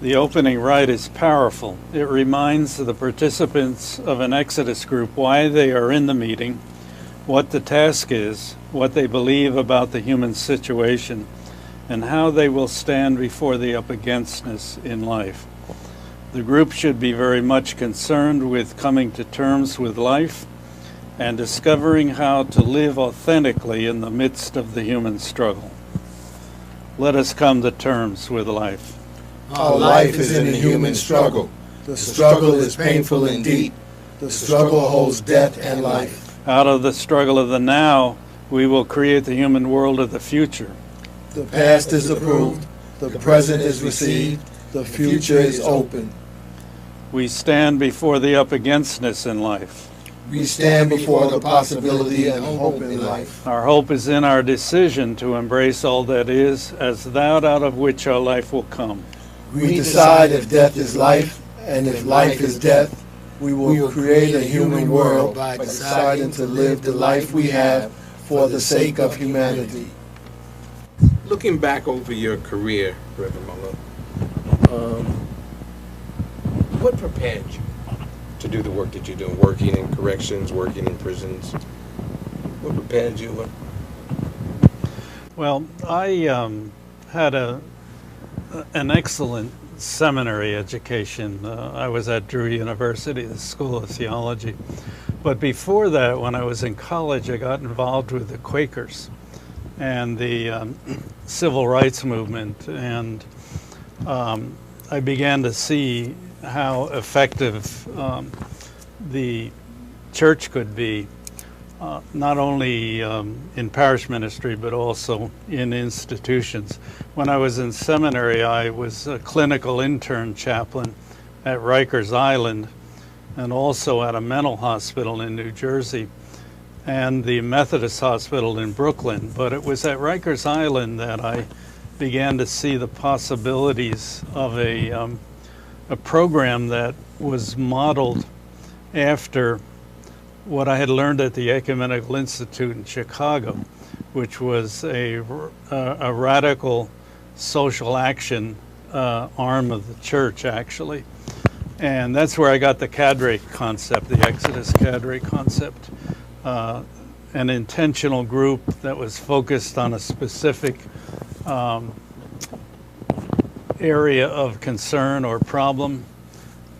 The opening rite is powerful. It reminds the participants of an Exodus group why they are in the meeting, what the task is, what they believe about the human situation, and how they will stand before the up againstness in life. The group should be very much concerned with coming to terms with life and discovering how to live authentically in the midst of the human struggle. Let us come to terms with life. Our life is in the human struggle. The struggle is painful and deep. The struggle holds death and life. Out of the struggle of the now, we will create the human world of the future. The past is approved. The present is received. The future is open. We stand before the up againstness in life. We stand before the possibility and hope in life. Our hope is in our decision to embrace all that is as that out of which our life will come. We decide if death is life, and if life is death. We will create a human world by deciding to live the life we have for the sake of humanity. Looking back over your career, Reverend Muller, what prepared you to do the work that you're doing, working in corrections, working in prisons? What prepared you? Well, I had an excellent seminary education. I was at Drew University, the School of Theology. But before that, when I was in college, I got involved with the Quakers and the civil rights movement. And I began to see how effective the church could be, not only in parish ministry, but also in institutions. When I was in seminary, I was a clinical intern chaplain at Rikers Island and also at a mental hospital in New Jersey and the Methodist Hospital in Brooklyn. But it was at Rikers Island that I began to see the possibilities of a program that was modeled after what I had learned at the Ecumenical Institute in Chicago, which was a radical social action arm of the church, actually. And that's where I got the cadre concept, the Exodus cadre concept, an intentional group that was focused on a specific area of concern or problem,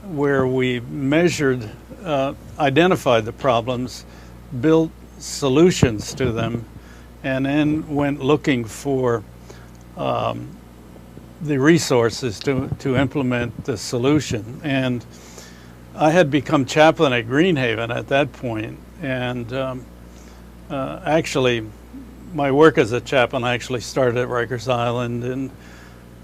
where we measured, identified the problems, built solutions to them, and then went looking for the resources to implement the solution. And I had become chaplain at Greenhaven at that point, and actually my work as a chaplain actually started at Rikers Island, and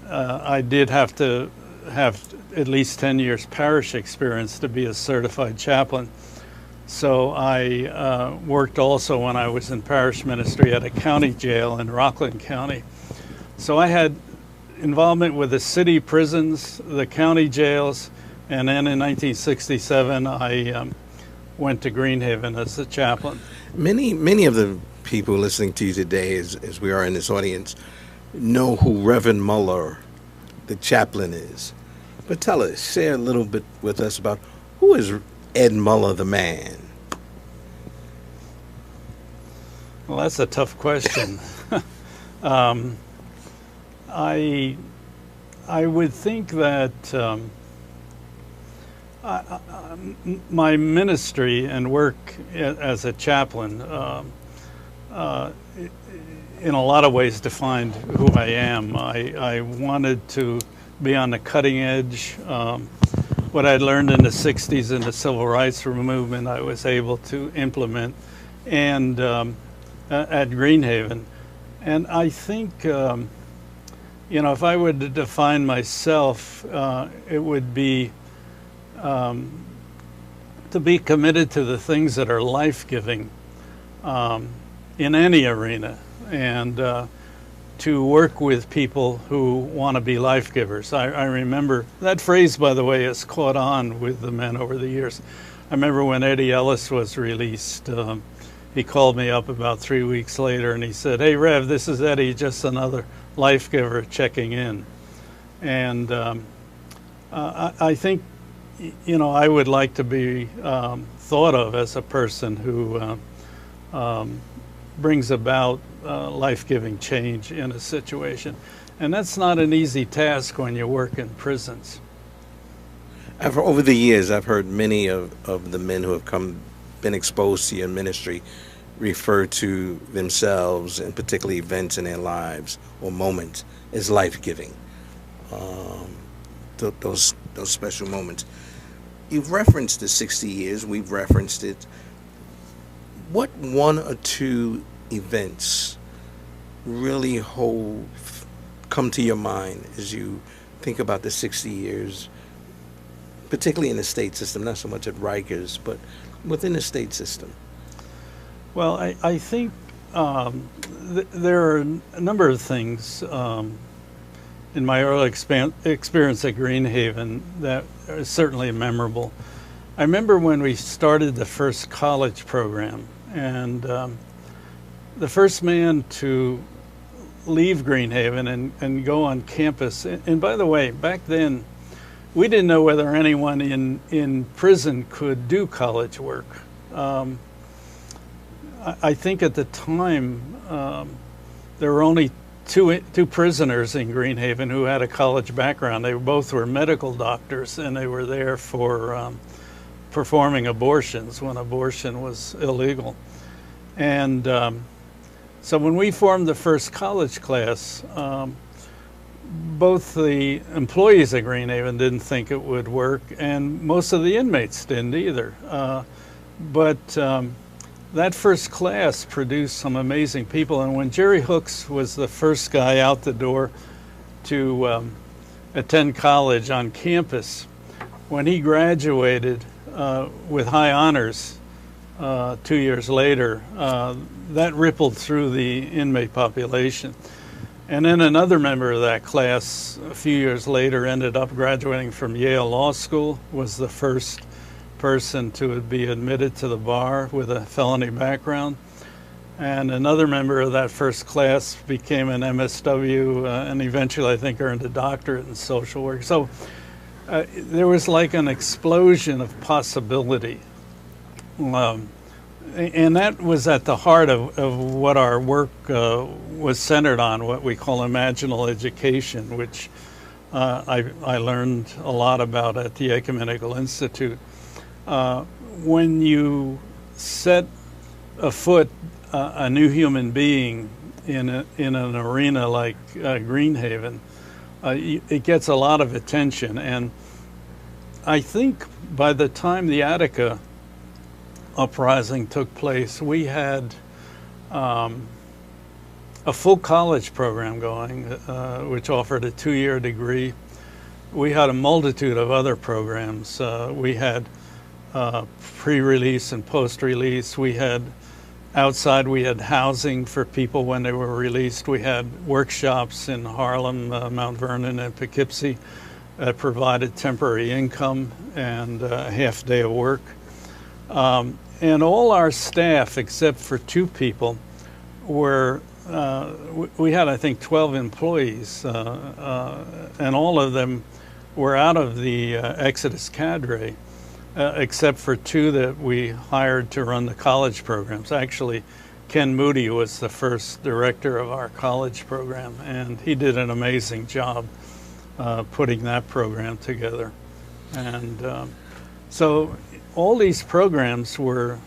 I did have to have at least 10 years parish experience to be a certified chaplain. So I worked also when I was in parish ministry at a county jail in Rockland County. So I had involvement with the city prisons, the county jails, and then in 1967 I went to Greenhaven as a chaplain. Many of the people listening to you today, as we are in this audience, know who Reverend Muller, the chaplain, is. But tell us, share a little bit with us about who is Ed Muller the man? Well, that's a tough question. I would think that my ministry and work as a chaplain in a lot of ways defined who I am. I wanted to be on the cutting edge. What I'd learned in the 60s in the civil rights movement, I was able to implement and at Greenhaven. And I think, if I were to define myself, it would be to be committed to the things that are life-giving in any arena, and to work with people who want to be life givers. I remember that phrase, by the way, has caught on with the men over the years. I remember when Eddie Ellis was released, he called me up about 3 weeks later and he said, "Hey Rev, this is Eddie, just another life giver checking in." And I think, I would like to be thought of as a person who brings about life-giving change in a situation. And that's not an easy task when you work in prisons. Over the years, I've heard many of the men who have been exposed to your ministry refer to themselves and particularly events in their lives or moments as life-giving. Those special moments. You've referenced the 60 years. We've referenced it. What one or two events really come to your mind as you think about the 60 years, particularly in the state system, not so much at Rikers, but within the state system? Well, I think there are a number of things in my early experience at Greenhaven that are certainly memorable. I remember when we started the first college program, and the first man to leave Greenhaven and go on campus. And by the way, back then, we didn't know whether anyone in prison could do college work. I think at the time, there were only two prisoners in Greenhaven who had a college background. They both were medical doctors, and they were there for performing abortions when abortion was illegal. And so when we formed the first college class, both the employees at Greenhaven didn't think it would work, and most of the inmates didn't either. But that first class produced some amazing people, and when Jerry Hooks was the first guy out the door to attend college on campus, when he graduated with high honors 2 years later, that rippled through the inmate population. And then another member of that class a few years later ended up graduating from Yale Law School, was the first person to be admitted to the bar with a felony background. And another member of that first class became an MSW and eventually I think earned a doctorate in social work. So there was like an explosion of possibility. And that was at the heart of what our work was centered on, what we call imaginal education, which I learned a lot about at the Ecumenical Institute. When you set afoot a new human being in an arena like Greenhaven, it gets a lot of attention. And I think by the time the Attica uprising took place, we had a full college program going, which offered a 2-year degree. We had a multitude of other programs. We had pre-release and post-release. We had outside, we had housing for people when they were released. We had workshops in Harlem, Mount Vernon, and Poughkeepsie that provided temporary income and a half day of work. And all our staff, except for 2 people, were, we had, I think, 12 employees, and all of them were out of the Exodus cadre, except for 2 that we hired to run the college programs. Actually, Ken Moody was the first director of our college program, and he did an amazing job putting that program together. And so all these programs were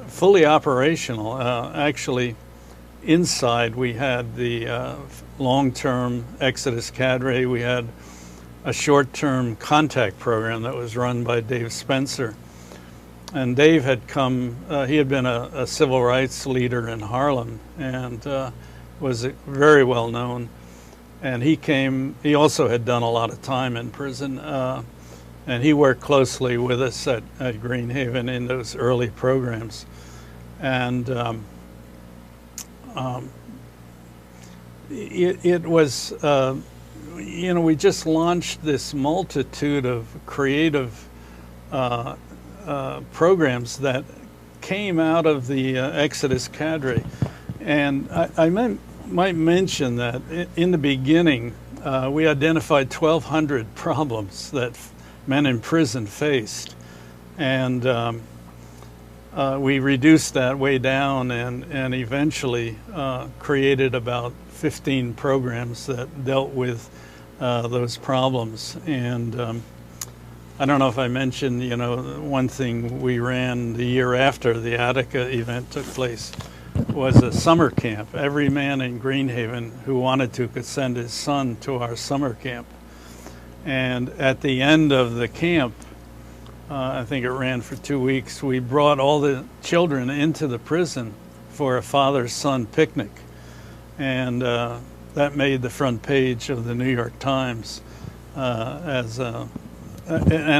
fully operational. Actually, inside we had the long-term Exodus cadre. We had a short-term contact program that was run by Dave Spencer. And Dave had come, he had been a civil rights leader in Harlem and was very well known. And he came, he also had done a lot of time in prison. And he worked closely with us at Greenhaven in those early programs. And it was, we just launched this multitude of creative programs that came out of the Exodus cadre. And I might mention that in the beginning, we identified 1,200 problems that men in prison faced, and we reduced that way down and eventually created about 15 programs that dealt with those problems. And I don't know if I mentioned, one thing we ran the year after the Attica event took place was a summer camp. Every man in Greenhaven who wanted to could send his son to our summer camp. And at the end of the camp, I think it ran for 2 weeks, we brought all the children into the prison for a father-son picnic. And that made the front page of the New York Times and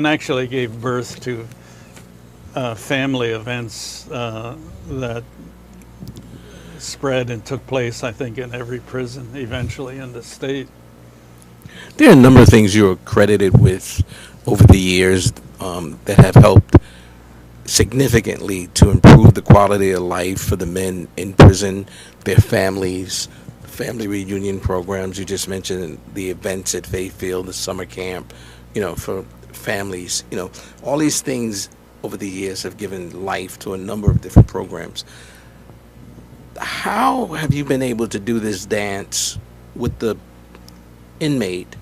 actually gave birth to family events that spread and took place, I think, in every prison eventually in the state. There are a number of things you're credited with over the years that have helped significantly to improve the quality of life for the men in prison, their families, family reunion programs. You just mentioned the events at Fayetteville, the summer camp, for families. All these things over the years have given life to a number of different programs. How have you been able to do this dance with the inmate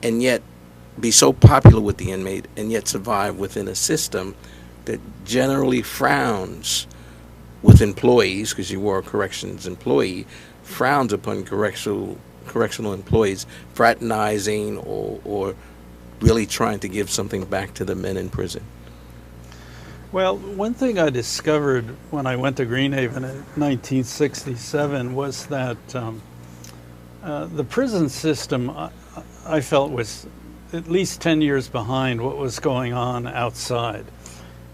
and yet be so popular with the inmate and yet survive within a system that generally frowns with employees, because you were a corrections employee, frowns upon correctional employees fraternizing or really trying to give something back to the men in prison? Well, one thing I discovered when I went to Greenhaven in 1967 was that the prison system, I felt, was at least 10 years behind what was going on outside.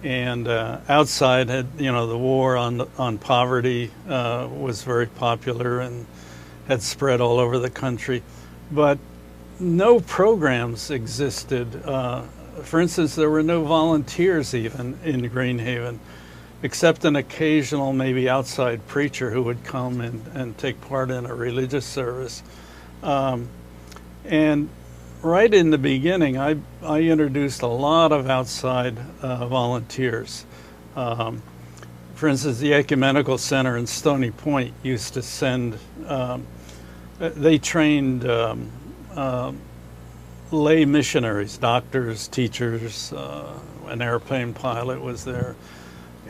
And outside had, the war on poverty was very popular and had spread all over the country. But no programs existed. For instance, there were no volunteers even in Greenhaven, except an occasional maybe outside preacher who would come and take part in a religious service. And right in the beginning, I introduced a lot of outside volunteers. For instance, the Ecumenical Center in Stony Point used to send, they trained lay missionaries, doctors, teachers, an airplane pilot was there.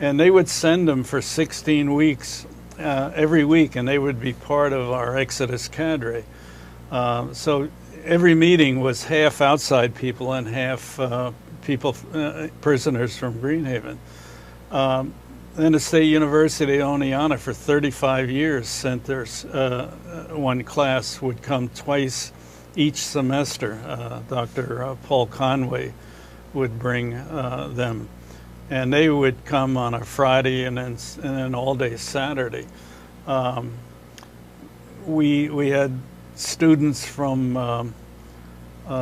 And they would send them for 16 weeks every week, and they would be part of our Exodus cadre. So every meeting was half outside people and half prisoners from Greenhaven. Then the State University of Oneonta for 35 years sent their one class would come twice each semester. Dr. Paul Conway would bring them, and they would come on a Friday and then all day Saturday. We had students from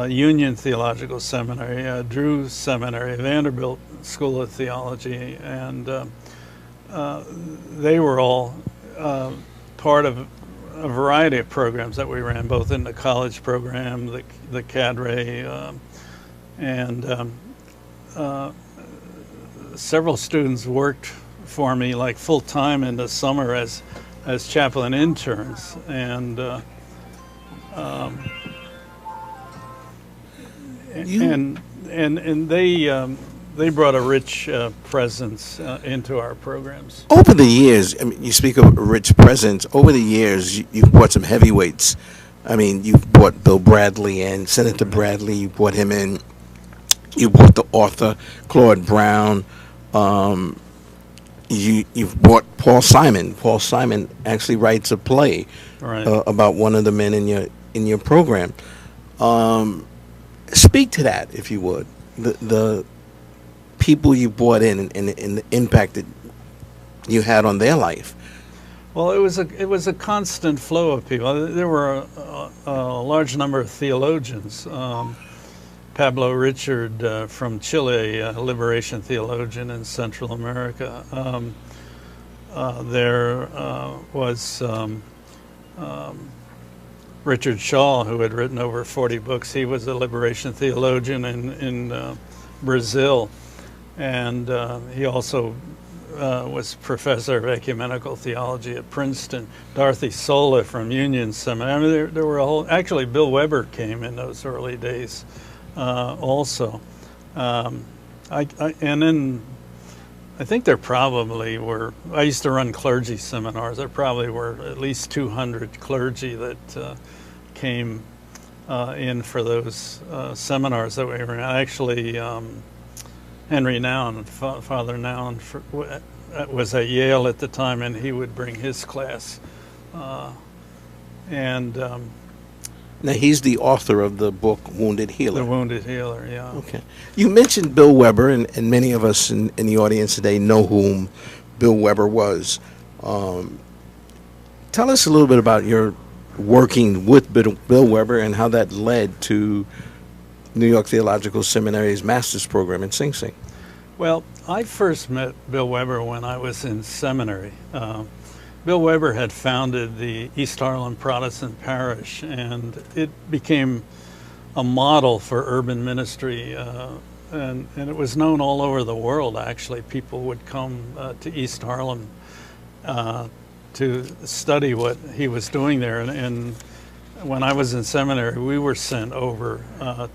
Union Theological Seminary, Drew Seminary, Vanderbilt School of Theology, and they were all part of a variety of programs that we ran, both in the college program, the cadre, and several students worked for me like full-time in the summer as chaplain interns, and they brought a rich presence into our programs. Over the years, I mean, you speak of a rich presence. Over the years, you've brought some heavyweights. I mean, you've brought Bill Bradley in, Senator Bradley. You brought him in. You brought the author Claude Brown. You've brought Paul Simon. Paul Simon actually writes a play about one of the men in your program. Speak to that, if you would. The people you brought in and the impact that you had on their life. Well, it was a constant flow of people. There were a large number of theologians. Pablo Richard from Chile, a liberation theologian in Central America. There was Richard Shaw, who had written over 40 books. He was a liberation theologian in Brazil, and he also was professor of ecumenical theology at Princeton. Dorothy Sola from Union Seminary. I mean, there were a whole. Actually, Bill Weber came in those early days, also. And then I think there probably were. I used to run clergy seminars. There probably were at least 200 clergy that came in for those seminars that we ran. Actually. Henry Nouwen, Father Nouwen, was at Yale at the time, and he would bring his class. Now, he's the author of the book Wounded Healer. The Wounded Healer, yeah. Okay. You mentioned Bill Weber, and many of us in the audience today know whom Bill Weber was. Tell us a little bit about your working with Bill Weber and how that led to New York Theological Seminary's master's program in Sing Sing. Well, I first met Bill Weber when I was in seminary. Bill Weber had founded the East Harlem Protestant Parish, and it became a model for urban ministry, and it was known all over the world, actually. People would come to East Harlem to study what he was doing there, and when I was in seminary, we were sent over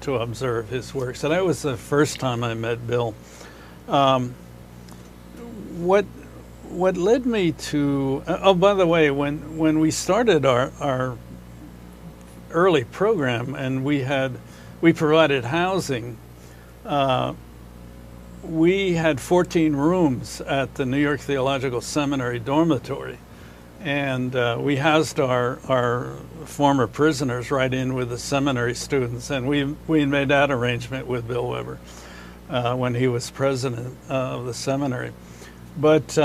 to observe his work. So that was the first time I met Bill. What led me to? Oh, by the way, when we started our early program and we provided housing, we had 14 rooms at the New York Theological Seminary dormitory. And we housed our former prisoners right in with the seminary students, and we made that arrangement with Bill Weber when he was president of the seminary. But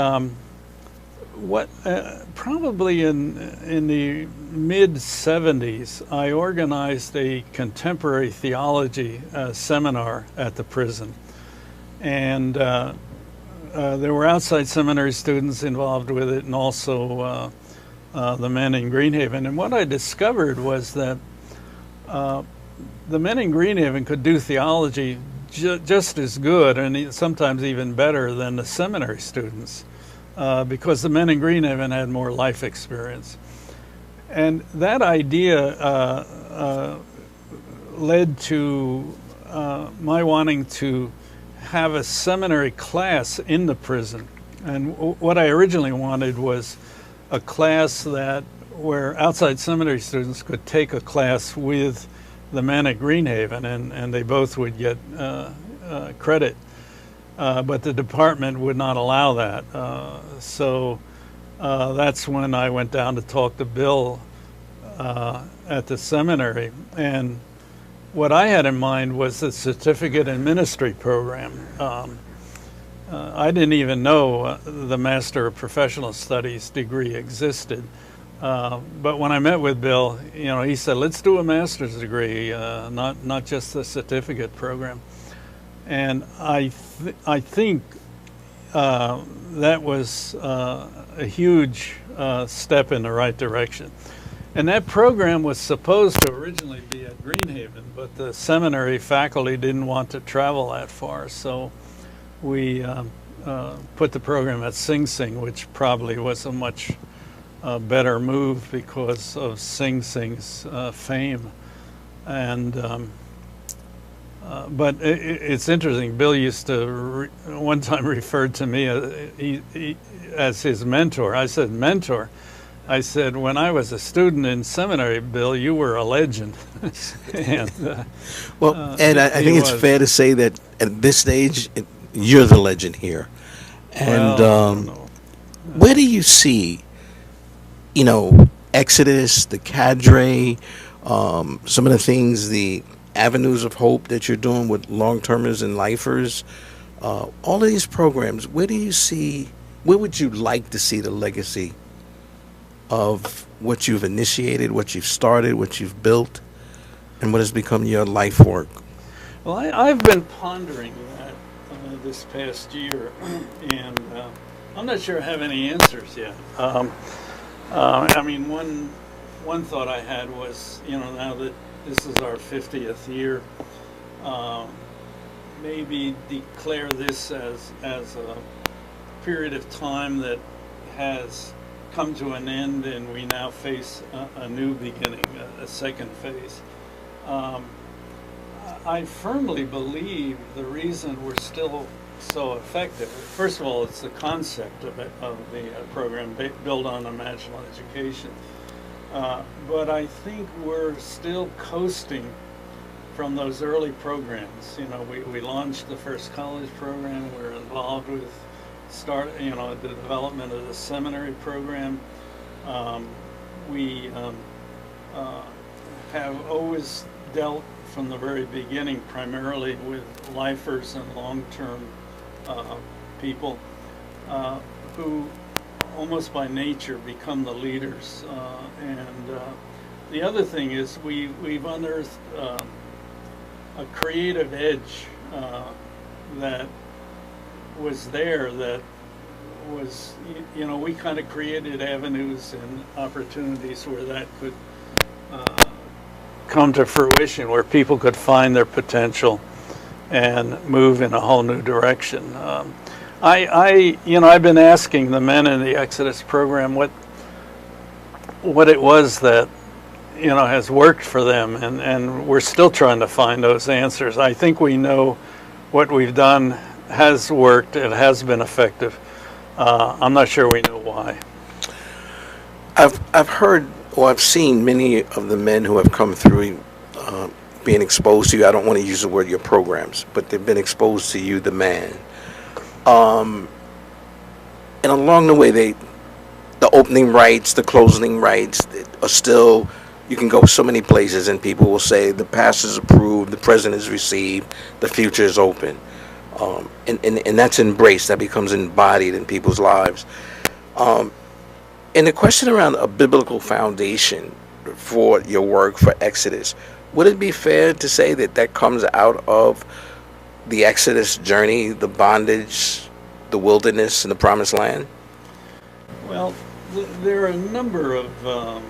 probably in the mid-70s, I organized a contemporary theology seminar at the prison, and there were outside seminary students involved with it, and also the men in Greenhaven. And what I discovered was that the men in Greenhaven could do theology just as good, and sometimes even better than the seminary students, because the men in Greenhaven had more life experience. And that idea led to my wanting to have a seminary class in the prison. And what I originally wanted was a class where outside seminary students could take a class with the men at Greenhaven, and they both would get credit. But the department would not allow that. So that's when I went down to talk to Bill at the seminary. And what I had in mind was the certificate in ministry program. I didn't even know the Master of Professional Studies degree existed. But when I met with Bill, he said, let's do a master's degree, not just the certificate program. And I think that was a huge step in the right direction. And that program was supposed to originally be at Greenhaven, but the seminary faculty didn't want to travel that far, so we put the program at Sing Sing, which probably was a much better move because of Sing Sing's fame. And but it's interesting. Bill used to one time referred to me as his mentor. I said, mentor? I said, when I was a student in seminary, Bill, you were a legend. And, Ed, I think it's fair to say that at this stage, you're the legend here. And where do you see, Exodus, the cadre, some of the things, the avenues of hope that you're doing with long-termers and lifers, all of these programs, where would you like to see the legacy of what you've initiated, what you've started, what you've built, and what has become your life work? Well, I've been pondering that this past year, and I'm not sure I have any answers yet. I mean, one thought I had was, now that this is our 50th year, uh, maybe declare this as a period of time that has come to an end, and we now face a new beginning, a second phase. Um, I firmly believe the reason we're still so effective, first of all, it's the concept of the program built on imaginal education. But I think we're still coasting from those early programs. We launched the first college program. We're involved with the development of the seminary program. We have always dealt from the very beginning primarily with lifers and long-term people who almost by nature become the leaders. And the other thing is we've unearthed a creative edge that was there, that was, we kind of created avenues and opportunities where that could come to fruition, where people could find their potential and move in a whole new direction. I've been asking the men in the Exodus program what it was that has worked for them, and we're still trying to find those answers. I think we know what we've done has worked, it has been effective. I'm not sure we know why. I've heard, or I've seen many of the men who have come through being exposed to you. I don't want to use the word your programs, but they've been exposed to you, the man. And along the way, the opening rites, the closing rites are still, you can go so many places and people will say the past is approved, the present is received, the future is open. And that's embraced, that becomes embodied in people's lives. And the question around a biblical foundation for your work, for Exodus, would it be fair to say that comes out of the Exodus journey, the bondage, the wilderness, and the promised land? Well, there are a number of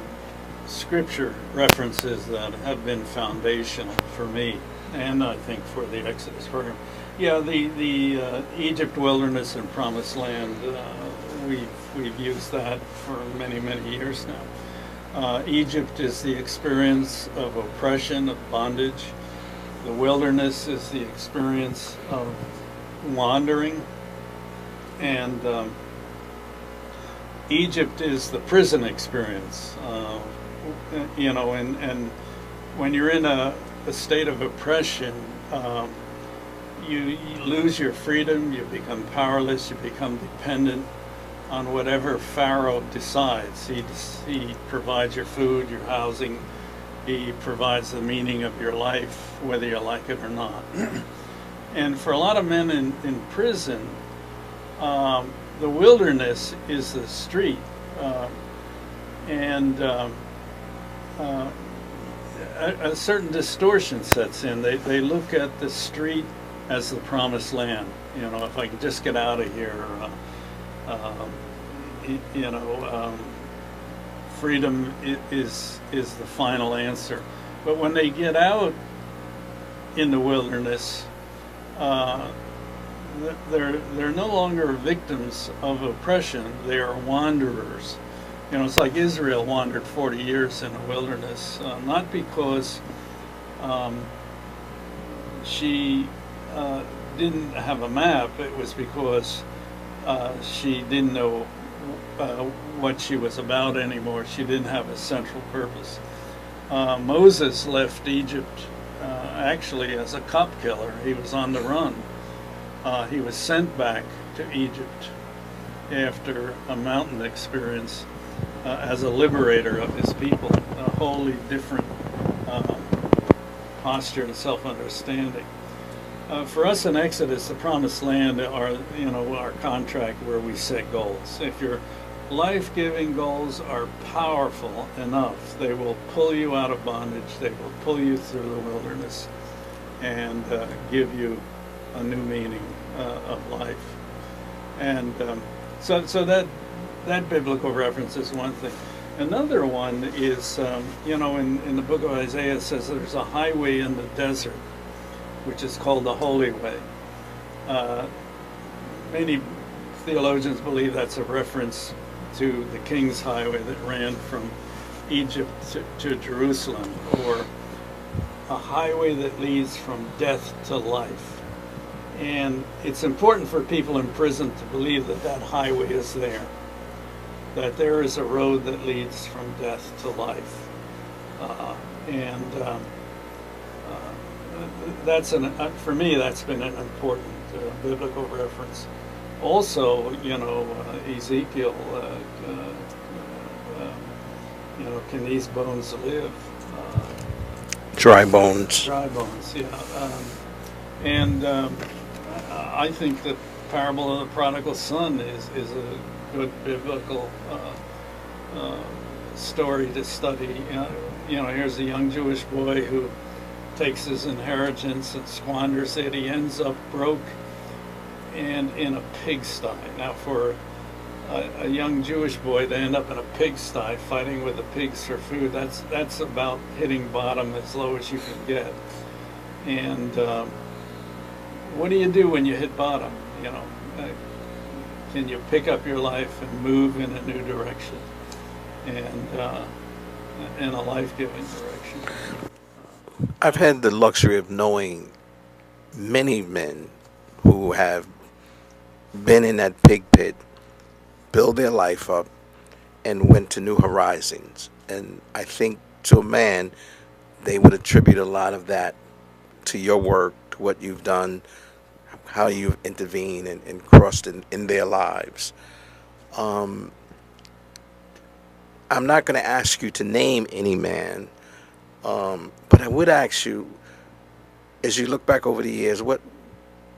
scripture references that have been foundational for me, and I think for the Exodus program. Yeah, the Egypt wilderness and promised land, we've used that for many years now. Egypt is the experience of oppression, of bondage. The wilderness is the experience of wandering, and Egypt is the prison experience. And when you're in a state of oppression, you lose your freedom, you become powerless, you become dependent on whatever Pharaoh decides. He provides your food, your housing, he provides the meaning of your life, whether you like it or not. And for a lot of men in prison, the wilderness is the street. A certain distortion sets in. They look at the street as the promised land. If I can just get out of here, freedom is the final answer. But when they get out in the wilderness, they're no longer victims of oppression. They are wanderers. It's like Israel wandered 40 years in the wilderness, not because she didn't have a map. It was because she didn't know what she was about anymore. She didn't have a central purpose. Moses left Egypt actually as a cop killer. He was on the run. He was sent back to Egypt after a mountain experience as a liberator of his people, a wholly different posture and self-understanding. For us in Exodus, the Promised Land are, our contract where we set goals. If your life-giving goals are powerful enough, they will pull you out of bondage. They will pull you through the wilderness and give you a new meaning of life. And so that biblical reference is one thing. Another one is, in the book of Isaiah, it says there's a highway in the desert, which is called the Holy Way. Many theologians believe that's a reference to the King's Highway that ran from Egypt to Jerusalem, or a highway that leads from death to life. And it's important for people in prison to believe that that highway is there, that there is a road that leads from death to life. That's for me, that's been an important biblical reference. Also, Ezekiel, can these bones live? Dry bones. Dry bones, yeah. I think the parable of the prodigal son is a good biblical story to study. Here's a young Jewish boy who takes his inheritance and squanders it. He ends up broke and in a pigsty. Now, for a young Jewish boy to end up in a pigsty fighting with the pigs for food, that's about hitting bottom as low as you can get. And what do you do when you hit bottom? Can you pick up your life and move in a new direction, and in a life-giving direction? I've had the luxury of knowing many men who have been in that pig pit, built their life up, and went to new horizons. And I think to a man, they would attribute a lot of that to your work, to what you've done, how you've intervened and crossed in their lives. I'm not going to ask you to name any man, but I would ask you, as you look back over the years, what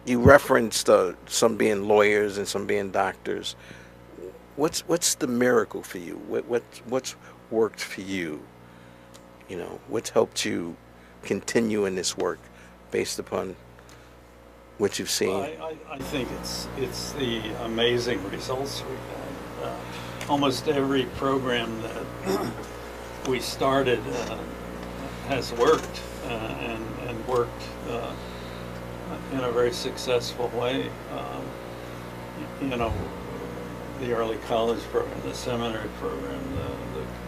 you referenced some being lawyers and some being doctors. What's the miracle for you? What's worked for you? What's helped you continue in this work based upon what you've seen? Well, I think it's the amazing results we've had. Almost every program that we started has worked and worked in a very successful way. The early college program, the seminary program,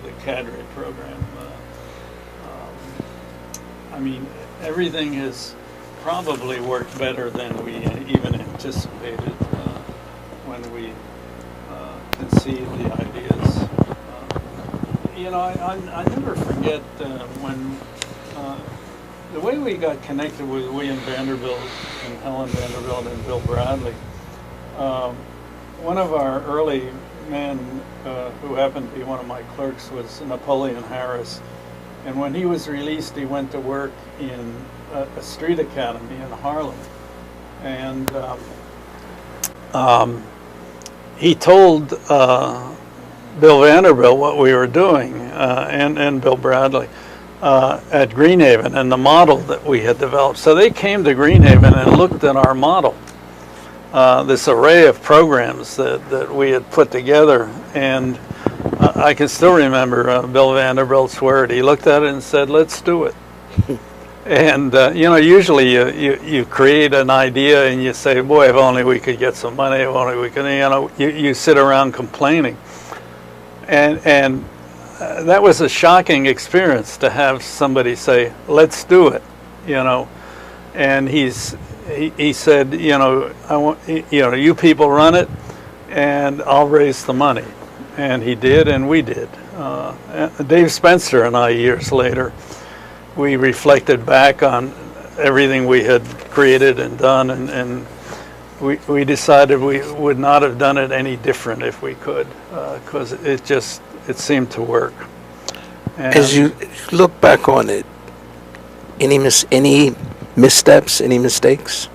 the cadre program. Everything has probably worked better than we even anticipated when we conceived the ideas. I never forget when the way we got connected with William Vanderbilt and Helen Vanderbilt and Bill Bradley. One of our early men who happened to be one of my clerks was Napoleon Harris. And when he was released, he went to work in a street academy in Harlem. And he told Bill Vanderbilt what we were doing, and Bill Bradley, at Greenhaven, and the model that we had developed. So they came to Greenhaven and looked at our model, this array of programs that we had put together. And I can still remember Bill Vanderbilt's word. He looked at it and said, "Let's do it." And usually you create an idea and you say, "Boy, if only we could get some money, if only we could," you sit around complaining. And that was a shocking experience to have somebody say, "Let's do it," And he said, "I want, you people run it, and I'll raise the money." And he did, and we did. Dave Spencer and I, years later, we reflected back on everything we had created and done, and we decided we would not have done it any different if we could, because it seemed to work. And as you look back on it, any missteps, any mistakes?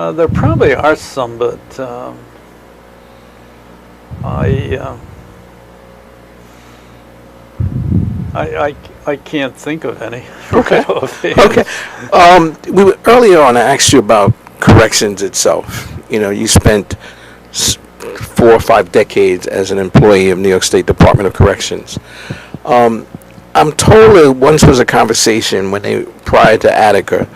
There probably are some, but I can't think of any. Okay. Okay. Earlier on, I asked you about corrections itself, You know, you spent 4 or 5 decades as an employee of New York State Department of Corrections. I'm told there once was a conversation when they, prior to Attica,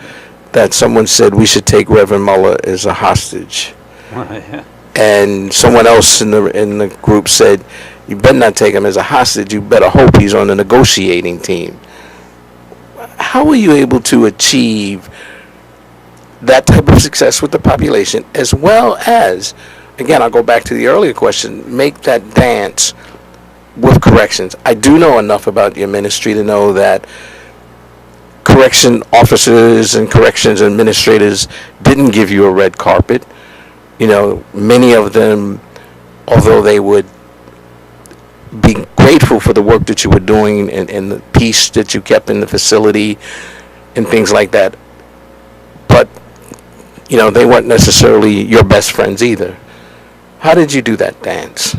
that someone said we should take Reverend Muller as a hostage. Yeah. And someone else in the group said, you better not take him as a hostage, you better hope he's on the negotiating team. How were you able to achieve that type of success with the population, as well as, again, I'll go back to the earlier question, make that dance with corrections? I do know enough about your ministry to know that correction officers and corrections administrators didn't give you a red carpet. You know, many of them, although they would be grateful for the work that you were doing and the peace that you kept in the facility and things like that, but, you know, they weren't necessarily your best friends either. How did you do that dance?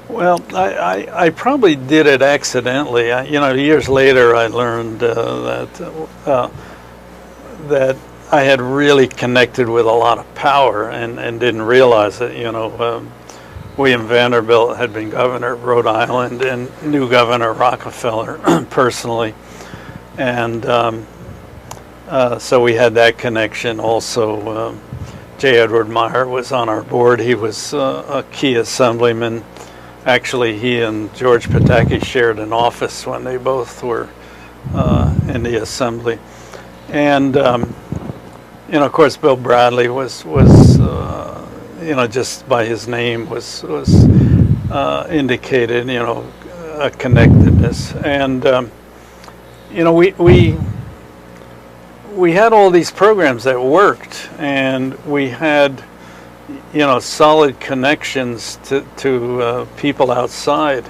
Well, I probably did it accidentally. You know, years later I learned that I had really connected with a lot of power and didn't realize it. You know, William Vanderbilt had been governor of Rhode Island and knew Governor Rockefeller personally. And so we had that connection. Also, J. Edward Meyer was on our board. He was a key assemblyman. Actually, he and George Pataki shared an office when they both were in the assembly. And you know, of course, Bill Bradley was you know, just by his name was indicated, you know, a connectedness. And you know, we had all these programs that worked, and we had, you know, solid connections to people outside.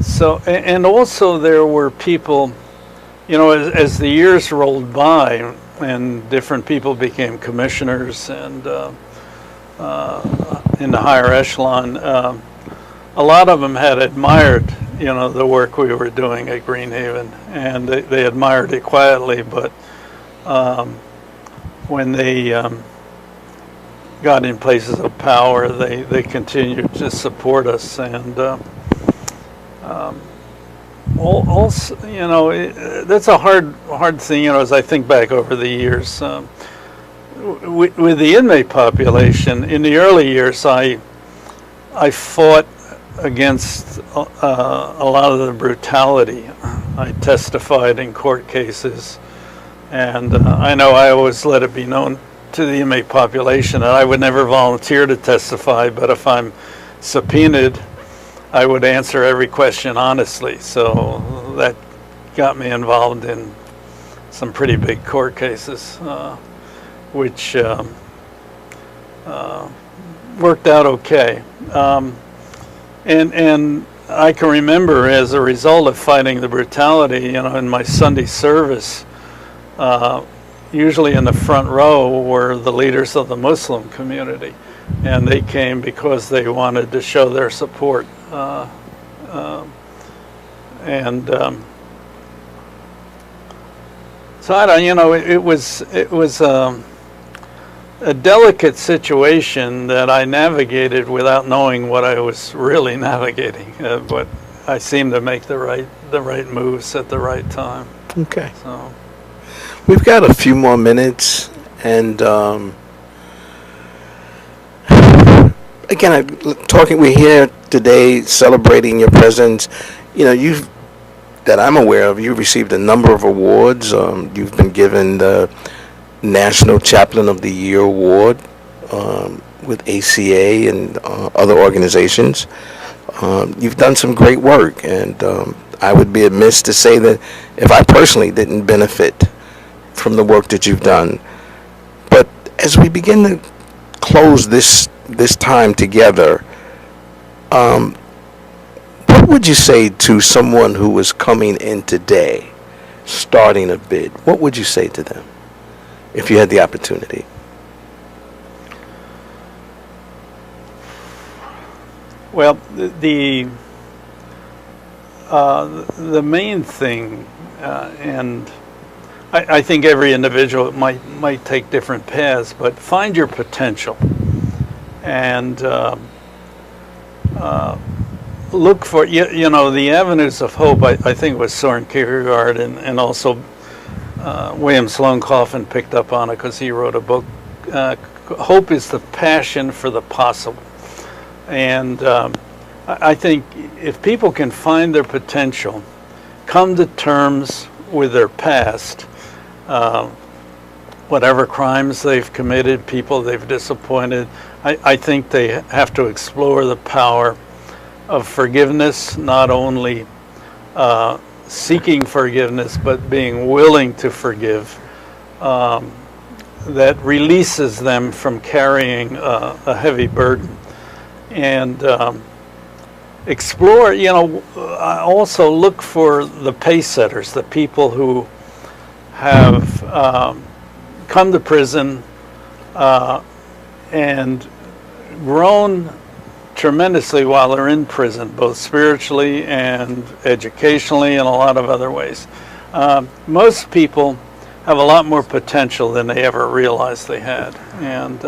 So, and also there were people, you know, as the years rolled by and different people became commissioners and in the higher echelon, a lot of them had admired, you know, the work we were doing at Greenhaven, and they admired it quietly, but when they got in places of power, they continued to support us. And also, you know, that's a hard thing, you know, as I think back over the years. With the inmate population, in the early years, I fought against a lot of the brutality. I testified in court cases. And I know I always let it be known to the inmate population that I would never volunteer to testify, but if I'm subpoenaed, I would answer every question honestly. So that got me involved in some pretty big court cases, which worked out okay. And I can remember, as a result of fighting the brutality, you know, in my Sunday service, usually in the front row were the leaders of the Muslim community, and they came because they wanted to show their support. So I don't, you know, it was a delicate situation that I navigated without knowing what I was really navigating, but I seemed to make the right moves at the right time. Okay. So we've got a few more minutes, and again, we're here today celebrating your presence. You know, that I'm aware of, you've received a number of awards. You've been given the National Chaplain of the Year Award with ACA and other organizations. You've done some great work, and I would be amiss to say that if I personally didn't benefit from the work that you've done. But as we begin to close this time together, what would you say to someone who is coming in today, starting a bid? What would you say to them if you had the opportunity? Well, the main thing, and I think every individual might take different paths, but find your potential and look for, you know, the avenues of hope. I think it was Soren Kierkegaard and also William Sloane Coffin picked up on it because he wrote a book. Hope is the passion for the possible. And I think if people can find their potential, come to terms with their past, whatever crimes they've committed, people they've disappointed, I think they have to explore the power of forgiveness, not only seeking forgiveness, but being willing to forgive. That releases them from carrying a heavy burden. And explore, you know, also look for the pace setters, the people who have come to prison and grown tremendously while they're in prison, both spiritually and educationally and a lot of other ways. Most people have a lot more potential than they ever realized they had. And,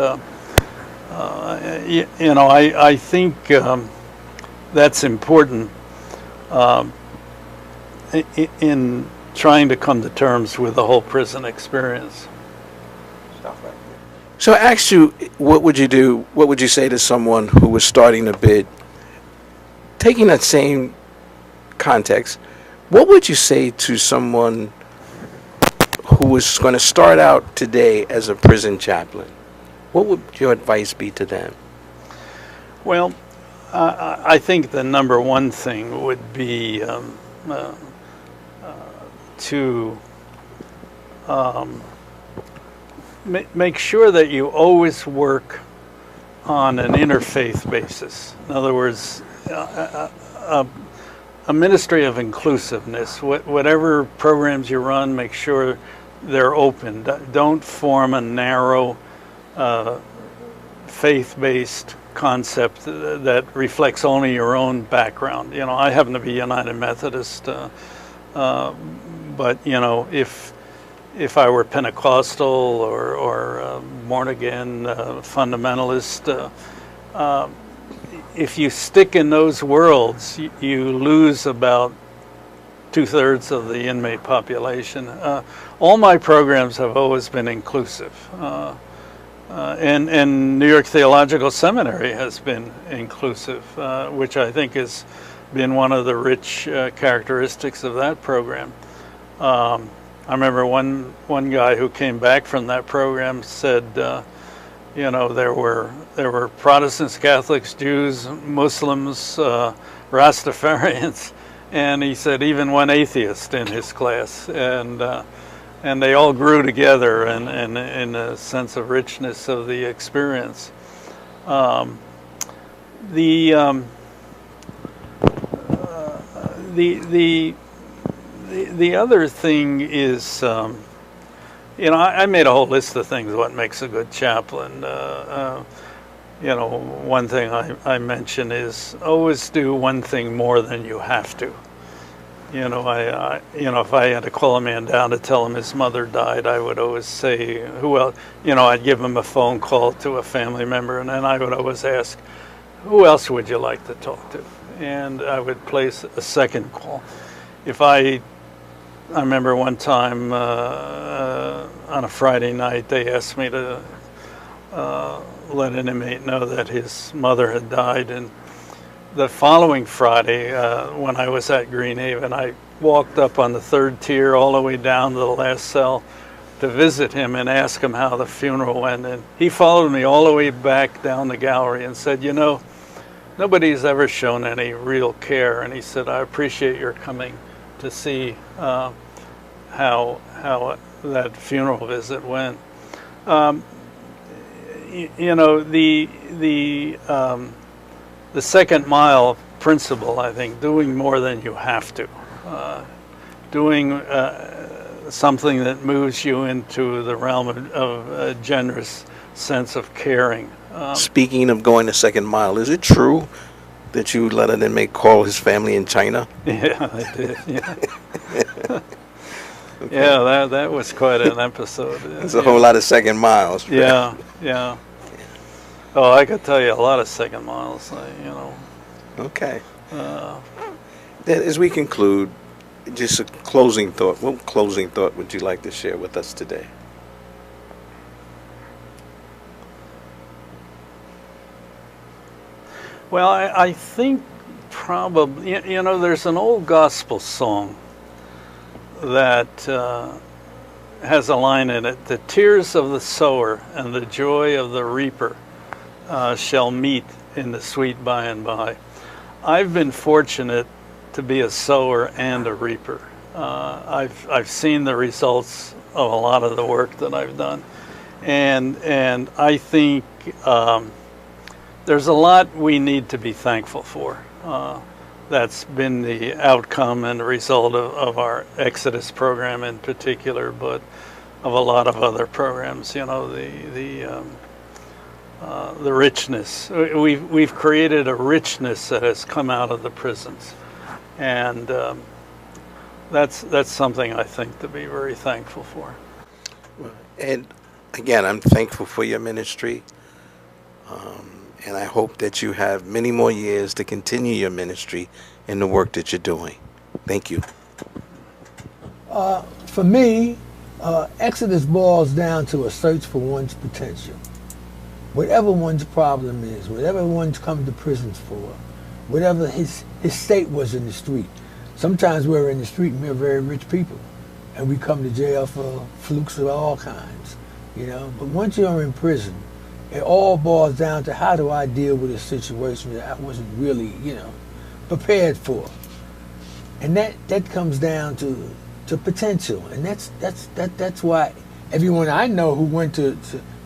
you know, I think that's important in trying to come to terms with the whole prison experience. So I asked you, what would you do? What would you say to someone who was starting a bid? Taking that same context, what would you say to someone who was going to start out today as a prison chaplain? What would your advice be to them? Well, I think the number one thing would be to make sure that you always work on an interfaith basis. In other words, a ministry of inclusiveness. Whatever programs you run, make sure they're open. Don't form a narrow faith-based concept that reflects only your own background. You know, I happen to be United Methodist, but you know, if I were Pentecostal or born again fundamentalist, if you stick in those worlds, you lose about 2/3 of the inmate population. All my programs have always been inclusive. And New York Theological Seminary has been inclusive, which I think has been one of the rich characteristics of that program. I remember one guy who came back from that program said, you know, there were Protestants, Catholics, Jews, Muslims, Rastafarians, and he said even one atheist in his class, and they all grew together and in a sense of richness of the experience. The other thing is, you know, I made a whole list of things what makes a good chaplain. You know, one thing I mention is always do one thing more than you have to. You know, you know, if I had to call a man down to tell him his mother died, I would always say, who else? You know, I'd give him a phone call to a family member, and then I would always ask, who else would you like to talk to? And I would place a second call. If I remember one time on a Friday night, they asked me to let an inmate know that his mother had died, and the following Friday, when I was at Greenhaven, I walked up on the third tier all the way down to the last cell to visit him and ask him how the funeral went. And he followed me all the way back down the gallery and said, you know, nobody's ever shown any real care. And he said, I appreciate your coming to see how that funeral visit went. You know, the second mile principle, I think, doing more than you have to, doing something that moves you into the realm of a generous sense of caring. Speaking of going the second mile, is it true that you let an inmate call his family in China? Yeah, I did. Yeah. Yeah, that was quite an episode. There's a whole lot of second miles. Yeah, yeah. Oh, I could tell you a lot of second miles, you know. Okay. Uh, Then as we conclude, just a closing thought. What closing thought would you like to share with us today? well, I think probably, you know, there's an old gospel song that has a line in it: "The tears of the sower and the joy of the reaper shall meet in the sweet by and by." I've been fortunate to be a sower and a reaper. I've seen the results of a lot of the work that I've done, and I think there's a lot we need to be thankful for. That's been the outcome and result of our Exodus program in particular, but of a lot of other programs. You know, the richness. We've created a richness that has come out of the prisons, and that's something I think to be very thankful for. And again, I'm thankful for your ministry. And I hope that you have many more years to continue your ministry and the work that you're doing. Thank you. For me, Exodus boils down to a search for one's potential. Whatever one's problem is, whatever one's come to prisons for, whatever his state was in the street. Sometimes we're in the street and we're very rich people, and we come to jail for flukes of all kinds, you know. But once you're in prison, it all boils down to how do I deal with a situation that I wasn't really, you know, prepared for. And that comes down to potential. And that's why everyone I know who went to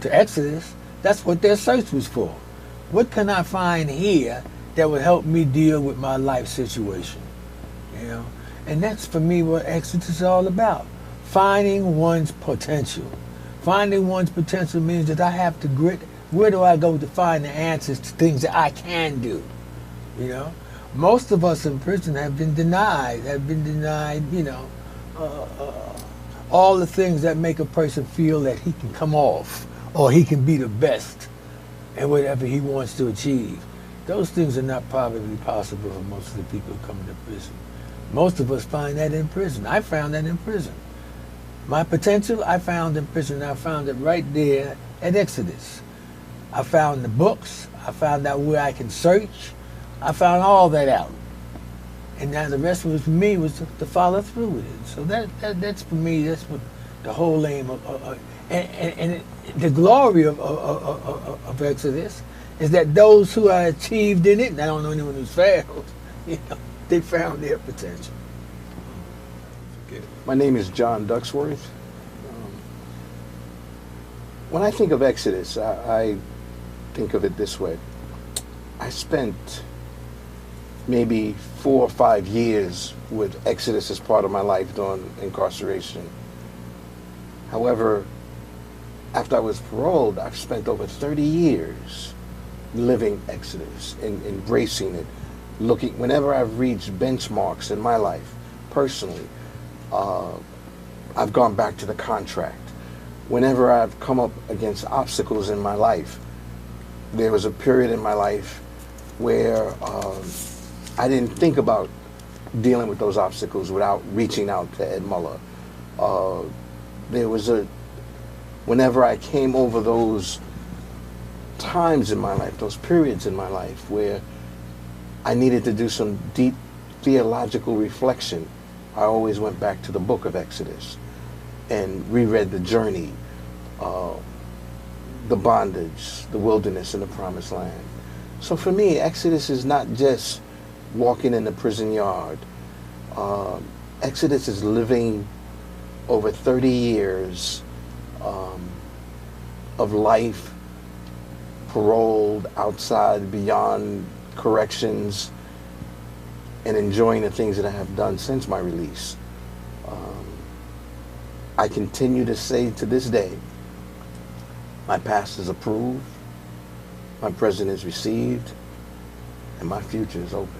Exodus, that's what their search was for. What can I find here that would help me deal with my life situation? You know? And that's for me what Exodus is all about. Finding one's potential. Finding one's potential means that I have to grit. Where do I go to find the answers to things that I can do? You know, most of us in prison have been denied, you know, all the things that make a person feel that he can come off or he can be the best at whatever he wants to achieve. Those things are not probably possible for most of the people who come to prison. Most of us find that in prison. I found that in prison. My potential, I found in prison. I found it right there at Exodus. I found the books. I found out where I can search. I found all that out. And now the rest was for me was to follow through with it. So that's for me. That's what the whole aim of the glory of Exodus is that those who are achieved in it, and I don't know anyone who's failed, you know, they found their potential. My name is John Ducksworth. When I think of Exodus, I think of it this way. I spent maybe 4 or 5 years with Exodus as part of my life during incarceration. However, after I was paroled, I've spent over 30 years living Exodus and embracing it, looking, whenever I've reached benchmarks in my life, personally, I've gone back to the contract. Whenever I've come up against obstacles in my life, there was a period in my life where I didn't think about dealing with those obstacles without reaching out to Ed Muller. Whenever I came over those times in my life, those periods in my life where I needed to do some deep theological reflection, I always went back to the book of Exodus and reread the journey, the bondage, the wilderness, and the promised land. So for me, Exodus is not just walking in the prison yard. Exodus is living over 30 years of life, paroled, outside, beyond corrections, and enjoying the things that I have done since my release. I continue to say to this day, my past is approved, my present is received, and my future is open.